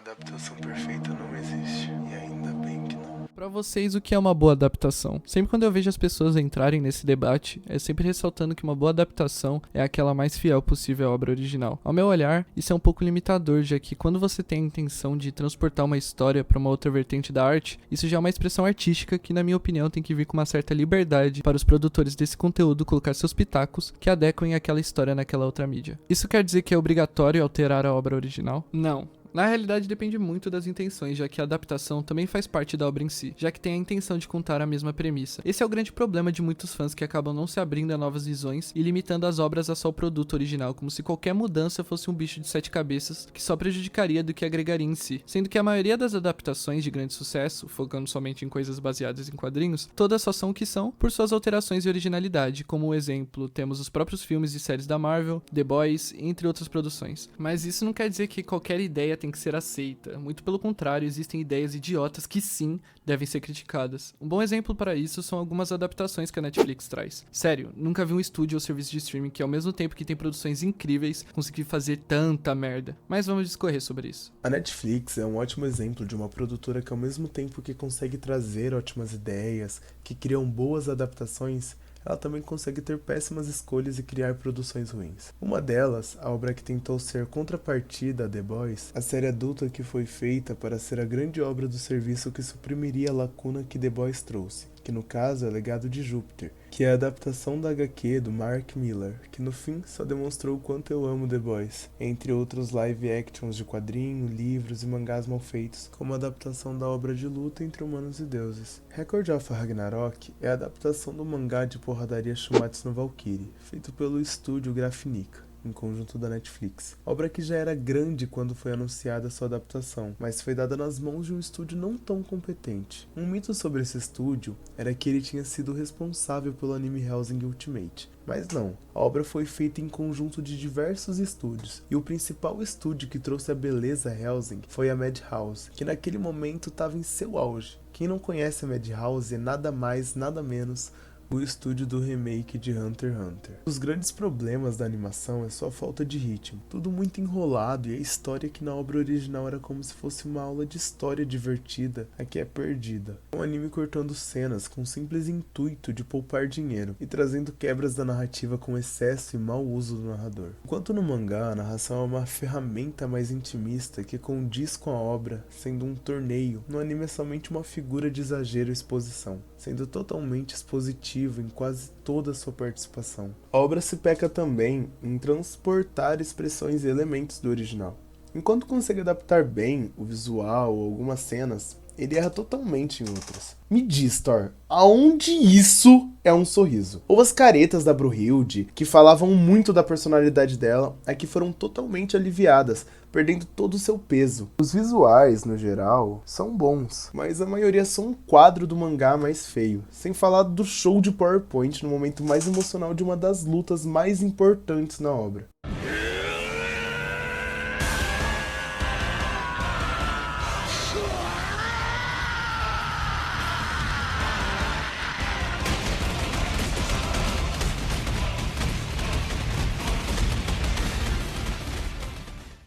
adaptação perfeita não existe, e ainda bem que não. Pra vocês, o que é uma boa adaptação? Sempre quando eu vejo as pessoas entrarem nesse debate, é sempre ressaltando que uma boa adaptação é aquela mais fiel possível à obra original. Ao meu olhar, isso é um pouco limitador, já que quando você tem a intenção de transportar uma história pra uma outra vertente da arte, isso já é uma expressão artística que, na minha opinião, tem que vir com uma certa liberdade para os produtores desse conteúdo colocar seus pitacos que adequem aquela história naquela outra mídia. Isso quer dizer que é obrigatório alterar a obra original? Não. Na realidade, depende muito das intenções, já que a adaptação também faz parte da obra em si, já que tem a intenção de contar a mesma premissa. Esse é o grande problema de muitos fãs que acabam não se abrindo a novas visões e limitando as obras a só o produto original, como se qualquer mudança fosse um bicho de 7 cabeças que só prejudicaria do que agregaria em si. Sendo que a maioria das adaptações de grande sucesso, focando somente em coisas baseadas em quadrinhos, todas só são o que são por suas alterações e originalidade. Como exemplo, temos os próprios filmes e séries da Marvel, The Boys, entre outras produções. Mas isso não quer dizer que qualquer ideia tem que ser aceita. Muito pelo contrário, existem ideias idiotas que sim, devem ser criticadas. Um bom exemplo para isso são algumas adaptações que a Netflix traz. Sério, nunca vi um estúdio ou serviço de streaming que ao mesmo tempo que tem produções incríveis, conseguir fazer tanta merda. Mas vamos discorrer sobre isso. A Netflix é um ótimo exemplo de uma produtora que ao mesmo tempo que consegue trazer ótimas ideias, que criam boas adaptações, ela também consegue ter péssimas escolhas e criar produções ruins. Uma delas, a obra que tentou ser contrapartida a The Boys, a série adulta que foi feita para ser a grande obra do serviço que suprimiria a lacuna que The Boys trouxe, que no caso é Legado de Júpiter, que é a adaptação da HQ do Mark Millar, que no fim só demonstrou o quanto eu amo The Boys, entre outros live actions de quadrinho, livros e mangás mal feitos, como a adaptação da obra de luta entre humanos e deuses. Record of Ragnarok é a adaptação do mangá de porradaria Shumatsu no Valkyrie, feito pelo estúdio Graphinica, em conjunto da Netflix. Obra que já era grande quando foi anunciada sua adaptação, mas foi dada nas mãos de um estúdio não tão competente. Um mito sobre esse estúdio era que ele tinha sido responsável pelo anime Hellsing Ultimate. Mas não, a obra foi feita em conjunto de diversos estúdios, e o principal estúdio que trouxe a beleza Hellsing foi a Madhouse, que naquele momento estava em seu auge. Quem não conhece a Madhouse é nada mais, nada menos o estúdio do remake de Hunter x Hunter. Os grandes problemas da animação é sua falta de ritmo, tudo muito enrolado, e a história que na obra original era como se fosse uma aula de história divertida, aqui é perdida. Um anime cortando cenas com o simples intuito de poupar dinheiro e trazendo quebras da narrativa com excesso e mau uso do narrador. Enquanto no mangá a narração é uma ferramenta mais intimista que condiz com a obra, sendo um torneio, no anime é somente uma figura de exagero e exposição, sendo totalmente expositivo em quase toda a sua participação. A obra se peca também em transportar expressões e elementos do original. Enquanto consegue adaptar bem o visual ou algumas cenas, ele erra totalmente em outras. Me diz, Thor, aonde isso é um sorriso? Ou as caretas da Brunhilde, que falavam muito da personalidade dela, aqui foram totalmente aliviadas, perdendo todo o seu peso. Os visuais, no geral, são bons, mas a maioria são um quadro do mangá mais feio, sem falar do show de PowerPoint no momento mais emocional de uma das lutas mais importantes na obra.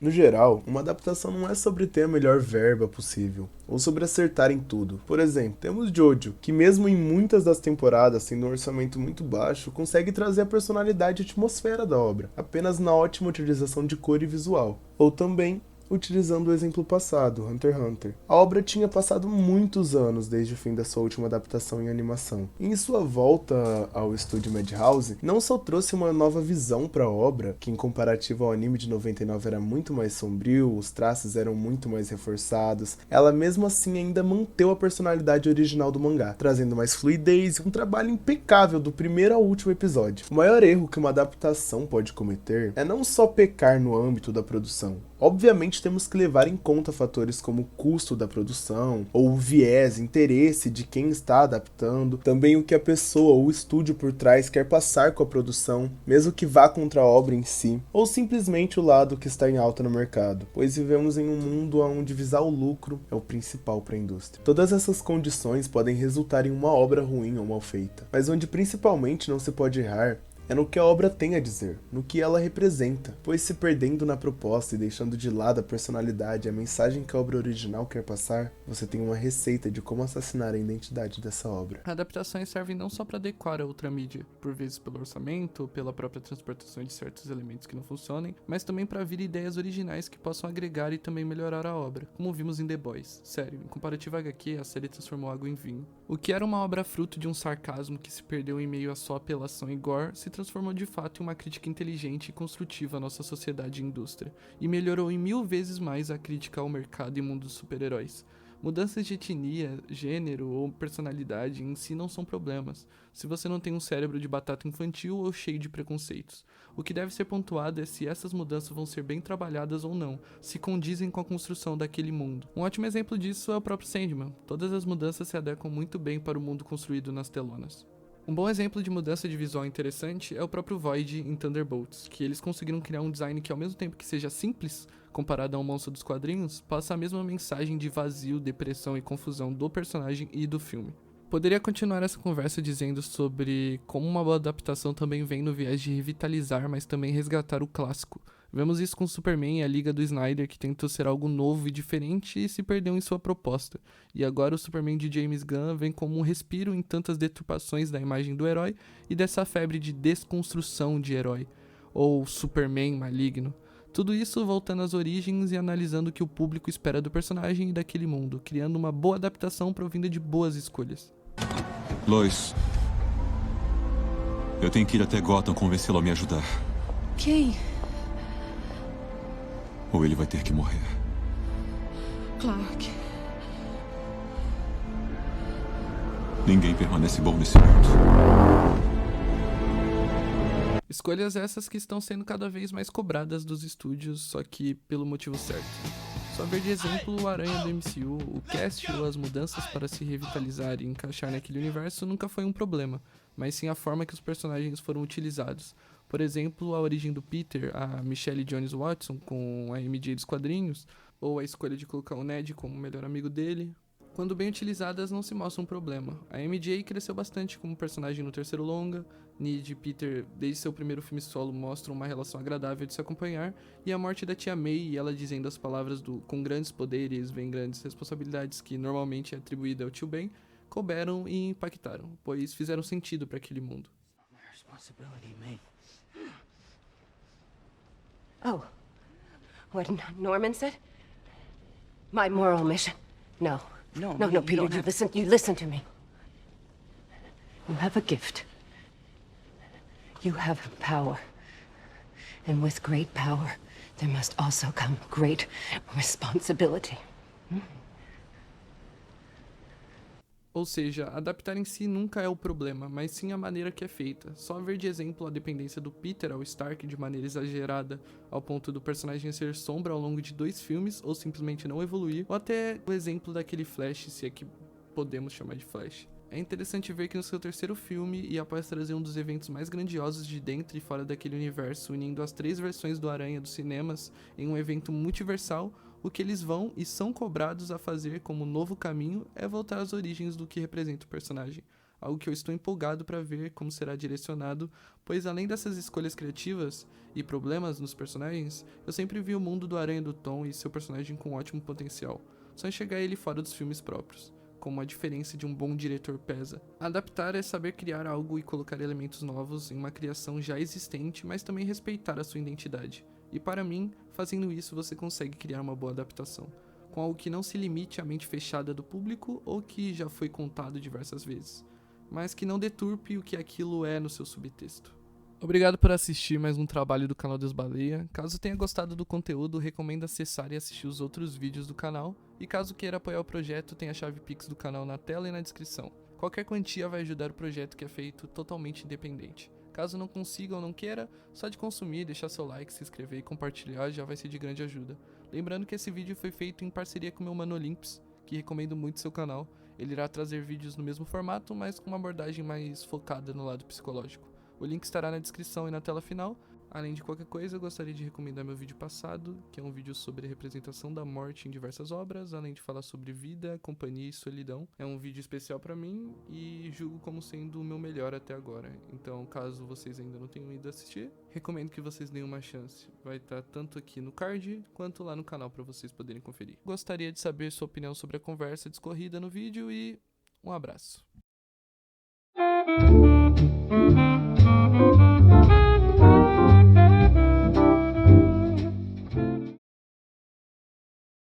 No geral, uma adaptação não é sobre ter a melhor verba possível, ou sobre acertar em tudo. Por exemplo, temos Jojo, que mesmo em muitas das temporadas, tendo um orçamento muito baixo, consegue trazer a personalidade e atmosfera da obra, apenas na ótima utilização de cor e visual. Ou também, utilizando o exemplo passado, Hunter x Hunter. A obra tinha passado muitos anos desde o fim da sua última adaptação em animação. E em sua volta ao estúdio Madhouse, não só trouxe uma nova visão para a obra, que em comparativo ao anime de 99 era muito mais sombrio, os traços eram muito mais reforçados, ela mesmo assim ainda manteve a personalidade original do mangá, trazendo mais fluidez e um trabalho impecável do primeiro ao último episódio. O maior erro que uma adaptação pode cometer é não só pecar no âmbito da produção. Obviamente temos que levar em conta fatores como o custo da produção, ou o viés, interesse de quem está adaptando, também o que a pessoa ou o estúdio por trás quer passar com a produção, mesmo que vá contra a obra em si, ou simplesmente o lado que está em alta no mercado, pois vivemos em um mundo onde visar o lucro é o principal para a indústria. Todas essas condições podem resultar em uma obra ruim ou mal feita, mas onde principalmente não se pode errar É no que a obra tem a dizer, no que ela representa, pois se perdendo na proposta e deixando de lado a personalidade e a mensagem que a obra original quer passar, você tem uma receita de como assassinar a identidade dessa obra. Adaptações servem não só para adequar a outra mídia, por vezes pelo orçamento ou pela própria transportação de certos elementos que não funcionem, mas também para vir ideias originais que possam agregar e também melhorar a obra, como vimos em The Boys. Sério, em comparativo a HQ, a série transformou água em vinho. O que era uma obra fruto de um sarcasmo que se perdeu em meio a só apelação e gore, se transformou de fato em uma crítica inteligente e construtiva à nossa sociedade e indústria, e melhorou em 1000 vezes mais a crítica ao mercado e mundo dos super-heróis. Mudanças de etnia, gênero ou personalidade em si não são problemas, se você não tem um cérebro de batata infantil ou cheio de preconceitos. O que deve ser pontuado é se essas mudanças vão ser bem trabalhadas ou não, se condizem com a construção daquele mundo. Um ótimo exemplo disso é o próprio Sandman. Todas as mudanças se adequam muito bem para o mundo construído nas telonas. Um bom exemplo de mudança de visual interessante é o próprio Void em Thunderbolts, que eles conseguiram criar um design que, ao mesmo tempo que seja simples, comparado a um monstro dos quadrinhos, passa a mesma mensagem de vazio, depressão e confusão do personagem e do filme. Poderia continuar essa conversa dizendo sobre como uma boa adaptação também vem no viés de revitalizar, mas também resgatar o clássico. Vemos isso com Superman e a Liga do Snyder, que tentou ser algo novo e diferente e se perdeu em sua proposta. E agora o Superman de James Gunn vem como um respiro em tantas deturpações da imagem do herói e dessa febre de desconstrução de herói, ou Superman maligno. Tudo isso voltando às origens e analisando o que o público espera do personagem e daquele mundo, criando uma boa adaptação provinda de boas escolhas. Lois, eu tenho que ir até Gotham convencê-lo a me ajudar. Quem? Ou ele vai ter que morrer. Clark. Ninguém permanece bom nesse mundo. Escolhas essas que estão sendo cada vez mais cobradas dos estúdios, só que pelo motivo certo. Só ver de exemplo o Aranha do MCU, o cast ou as mudanças para se revitalizar e encaixar naquele universo nunca foi um problema, mas sim a forma que os personagens foram utilizados. Por exemplo, a origem do Peter, a Michelle Jones Watson com a MJ dos quadrinhos, ou a escolha de colocar o Ned como o melhor amigo dele. Quando bem utilizadas, não se mostra um problema. A MJ cresceu bastante como personagem no terceiro longa, Ned e Peter, desde seu primeiro filme solo, mostram uma relação agradável de se acompanhar, e a morte da tia May e ela dizendo as palavras do "com grandes poderes vem grandes responsabilidades", que normalmente é atribuída ao tio Ben, couberam e impactaram, pois fizeram sentido para aquele mundo. Oh, what Norman said? My moral mission. No. No, Peter, you listen to me. You have a gift. You have power. And with great power, there must also come great responsibility. Ou seja, adaptar em si nunca é o problema, mas sim a maneira que é feita. Só ver de exemplo a dependência do Peter ao Stark de maneira exagerada, ao ponto do personagem ser sombra ao longo de 2 filmes, ou simplesmente não evoluir, ou até o exemplo daquele Flash, se é que podemos chamar de Flash. É interessante ver que no seu terceiro filme, e após trazer um dos eventos mais grandiosos de dentro e fora daquele universo, unindo as 3 versões do Aranha dos cinemas em um evento multiversal, o que eles vão e são cobrados a fazer como novo caminho é voltar às origens do que representa o personagem. Algo que eu estou empolgado para ver como será direcionado, pois além dessas escolhas criativas e problemas nos personagens, eu sempre vi o mundo do Aranha do Tom e seu personagem com ótimo potencial. Só enxergar ele fora dos filmes próprios, como a diferença de um bom diretor pesa. Adaptar é saber criar algo e colocar elementos novos em uma criação já existente, mas também respeitar a sua identidade. E para mim, fazendo isso você consegue criar uma boa adaptação, com algo que não se limite à mente fechada do público ou que já foi contado diversas vezes, mas que não deturpe o que aquilo é no seu subtexto. Obrigado por assistir mais um trabalho do canal Deus Baleia. Caso tenha gostado do conteúdo, recomendo acessar e assistir os outros vídeos do canal. E caso queira apoiar o projeto, tem a chave Pix do canal na tela e na descrição. Qualquer quantia vai ajudar o projeto, que é feito totalmente independente. Caso não consiga ou não queira, só de consumir, deixar seu like, se inscrever e compartilhar já vai ser de grande ajuda. Lembrando que esse vídeo foi feito em parceria com meu mano Olymps, que recomendo muito seu canal. Ele irá trazer vídeos no mesmo formato, mas com uma abordagem mais focada no lado psicológico. O link estará na descrição e na tela final. Além de qualquer coisa, eu gostaria de recomendar meu vídeo passado, que é um vídeo sobre a representação da morte em diversas obras, além de falar sobre vida, companhia e solidão. É um vídeo especial pra mim e julgo como sendo o meu melhor até agora. Então, caso vocês ainda não tenham ido assistir, recomendo que vocês deem uma chance. Vai estar tanto aqui no card, quanto lá no canal pra vocês poderem conferir. Gostaria de saber sua opinião sobre a conversa discorrida no vídeo e um abraço.